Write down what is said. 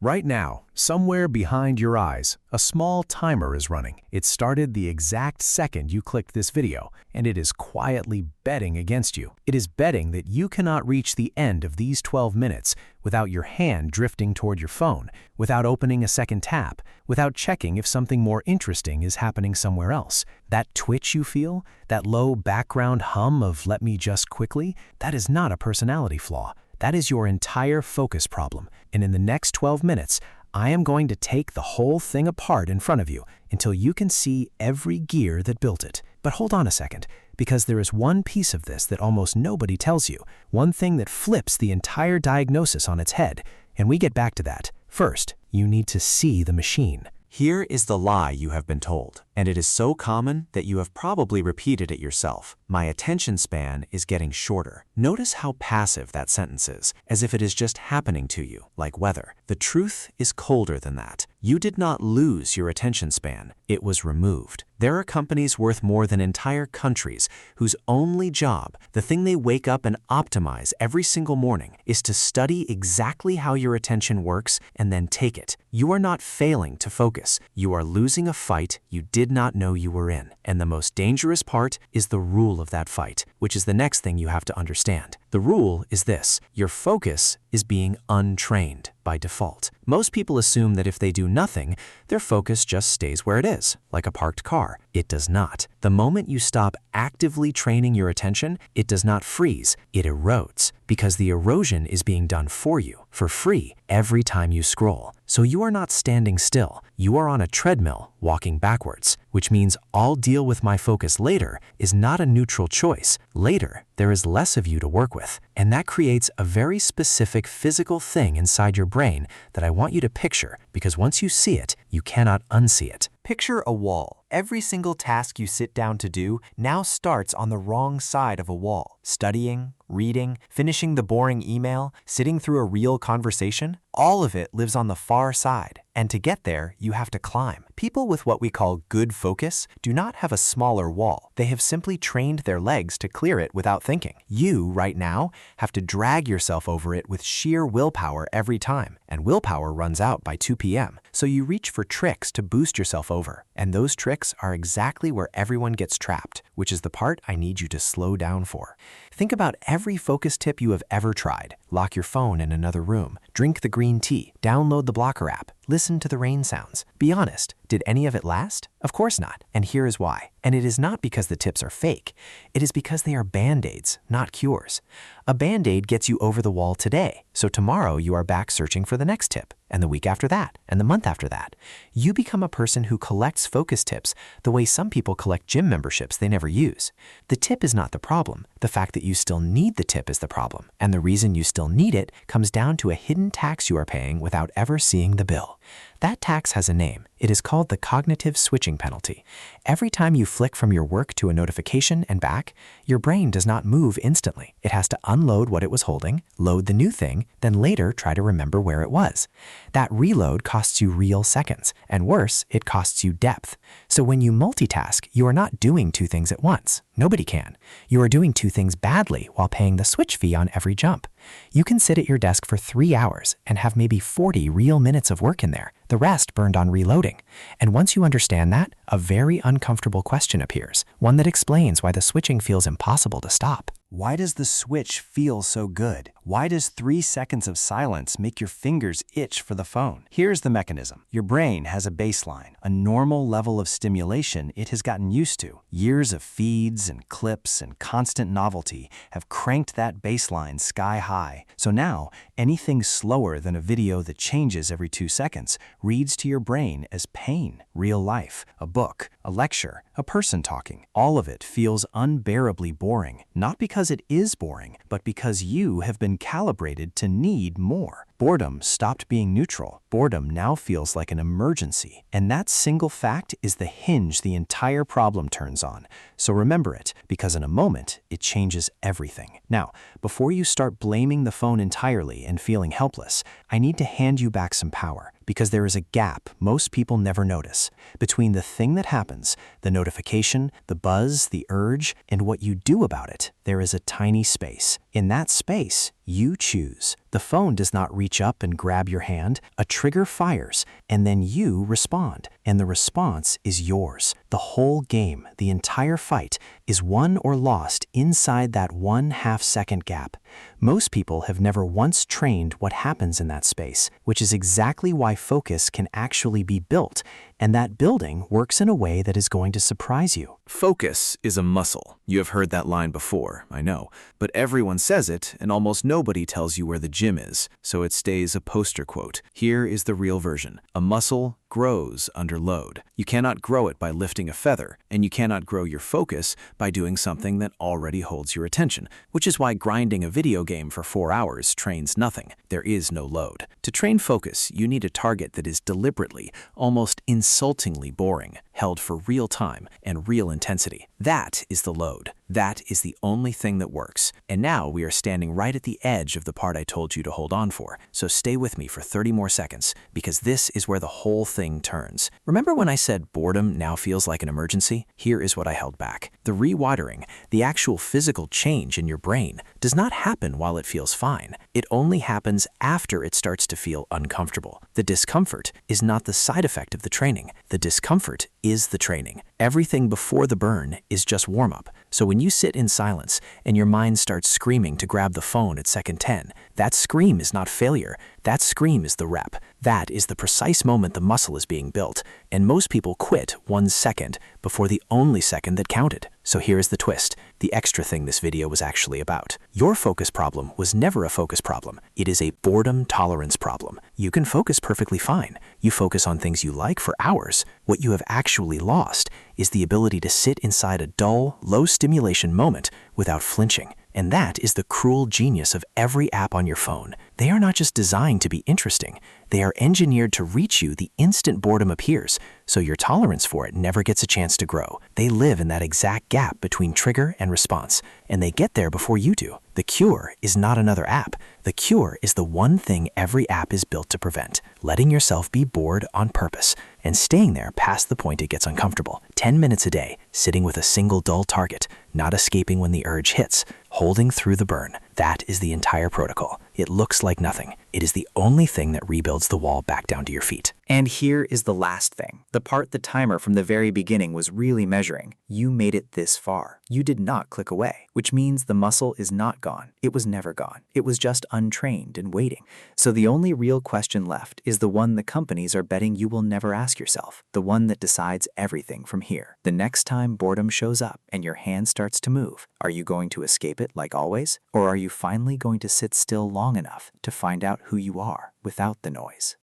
Right now, somewhere behind your eyes, a small timer is running. It started the exact second you clicked this video, and it is quietly betting against you. It is betting that you cannot reach the end of these 12 minutes without your hand drifting toward your phone, without opening a second tab, without checking if something more interesting is happening somewhere else. That twitch you feel, that low background hum of "let me just quickly," that is not a personality flaw. That is your entire focus problem. And in the next 12 minutes, I am going to take the whole thing apart in front of you until you can see every gear that built it. But hold on a second, because there is one piece of this that almost nobody tells you, one thing that flips the entire diagnosis on its head, and we get back to that. First, you need to see the machine. Here is the lie you have been told, and it is so common that you have probably repeated it yourself. My attention span is getting shorter. Notice how passive that sentence is, as if it is just happening to you, like weather. The truth is colder than that. You did not lose your attention span, it was removed. There are companies worth more than entire countries whose only job, the thing they wake up and optimize every single morning, is to study exactly how your attention works and then take it. You are not failing to focus. You are losing a fight you did not know you were in. And the most dangerous part is the rule of that fight, which is the next thing you have to understand. The rule is this: your focus is being untrained by default. Most people assume that if they do nothing, their focus just stays where it is, like a parked car. It does not. The moment you stop actively training your attention, it does not freeze, it erodes, because the erosion is being done for you, for free, every time you scroll. So you are not standing still. You are on a treadmill, walking backwards, which means "I'll deal with my focus later" is not a neutral choice. Later, there is less of you to work with, and that creates a very specific physical thing inside your brain that I want you to picture, because once you see it, you cannot unsee it. Picture a wall. Every single task you sit down to do now starts on the wrong side of a wall. Studying, reading, finishing the boring email, sitting through a real conversation, all of it lives on the far side. And to get there, you have to climb. People with what we call good focus do not have a smaller wall. They have simply trained their legs to clear it without thinking. You, right now, have to drag yourself over it with sheer willpower every time. And willpower runs out by 2 p.m. So you reach for tricks to boost yourself over. And those tricks are exactly where everyone gets trapped, which is the part I need you to slow down for. Think about every focus tip you have ever tried. Lock your phone in another room. Drink the green tea. Download the blocker app. Listen to the rain sounds. Be honest, did any of it last? Of course not. And here is why. And it is not because the tips are fake. It is because they are band-aids, not cures. A band-aid gets you over the wall today, so tomorrow you are back searching for the next tip, and the week after that, and the month after that. You become a person who collects focus tips the way some people collect gym memberships they never use. The tip is not the problem. The fact that you still need the tip is the problem. And the reason you still need it comes down to a hidden tax you are paying without ever seeing the bill. That tax has a name. It is called the cognitive switching penalty. Every time you flick from your work to a notification and back, your brain does not move instantly. It has to unload what it was holding, load the new thing, then later try to remember where it was. That reload costs you real seconds, and worse, it costs you depth. So when you multitask, you are not doing two things at once. Nobody can. You are doing two things badly while paying the switch fee on every jump. You can sit at your desk for 3 hours and have maybe 40 real minutes of work in there, the rest burned on reloading. And once you understand that, a very uncomfortable question appears, one that explains why the switching feels impossible to stop. Why does the switch feel so good? Why does 3 seconds of silence make your fingers itch for the phone? Here's the mechanism. Your brain has a baseline, a normal level of stimulation it has gotten used to. Years of feeds and clips and constant novelty have cranked that baseline sky high. So now, anything slower than a video that changes every 2 seconds reads to your brain as pain, real life, a book, a lecture, a person talking. All of it feels unbearably boring, not because it is boring, but because you have been calibrated to need more. Boredom stopped being neutral. Boredom now feels like an emergency. And that single fact is the hinge the entire problem turns on. So remember it, because in a moment, it changes everything. Now, before you start blaming the phone entirely and feeling helpless, I need to hand you back some power, because there is a gap most people never notice between the thing that happens, the notification, the buzz, the urge, and what you do about it. There is a tiny space. In that space, you choose The phone does not reach up and grab your hand. A trigger fires, and then you respond. And the response is yours. The whole game, the entire fight, is won or lost inside that 1/2-second gap. Most people have never once trained what happens in that space, which is exactly why focus can actually be built, and that building works in a way that is going to surprise you. Focus is a muscle. You have heard that line before, I know. But everyone says it, and almost nobody tells you where the gym is, so it stays a poster quote. Here is the real version. A muscle grows under load. You cannot grow it by lifting a feather, and you cannot grow your focus by doing something that already holds your attention, which is why grinding a video game for 4 hours trains nothing. There is no load. To train focus, you need a target that is deliberately, almost insultingly boring, held for real time and real intensity. That is the load. That is the only thing that works. And now we are standing right at the edge of the part I told you to hold on for. So stay with me for 30 more seconds, because this is where the whole thing turns. Remember when I said boredom now feels like an emergency? Here is what I held back. The rewiring, the actual physical change in your brain, does not happen while it feels fine. It only happens after it starts to feel uncomfortable. The discomfort is not the side effect of the training. The discomfort is the training. Everything before the burn is just warm-up. So when you sit in silence and your mind starts screaming to grab the phone at second 10, that scream is not failure. That scream is the rep. That is the precise moment the muscle is being built. And most people quit 1 second before the only second that counted. So here is the twist, the extra thing this video was actually about. Your focus problem was never a focus problem. It is a boredom tolerance problem. You can focus perfectly fine. You focus on things you like for hours. What you have actually lost is the ability to sit inside a dull, low-stimulation moment without flinching. And that is the cruel genius of every app on your phone. They are not just designed to be interesting. They are engineered to reach you the instant boredom appears, so your tolerance for it never gets a chance to grow. They live in that exact gap between trigger and response, and they get there before you do. The cure is not another app. The cure is the one thing every app is built to prevent: letting yourself be bored on purpose and staying there past the point it gets uncomfortable. 10 minutes a day, sitting with a single dull target, not escaping when the urge hits, holding through the burn. That is the entire protocol. It looks like nothing. It is the only thing that rebuilds the wall back down to your feet. And here is the last thing. The part the timer from the very beginning was really measuring. You made it this far. You did not click away, which means the muscle is not gone. It was never gone. It was just untrained and waiting. So the only real question left is the one the companies are betting you will never ask yourself, the one that decides everything from here. The next time boredom shows up and your hand starts to move, are you going to escape it like always? Or are you finally going to sit still long enough to find out who you are without the noise?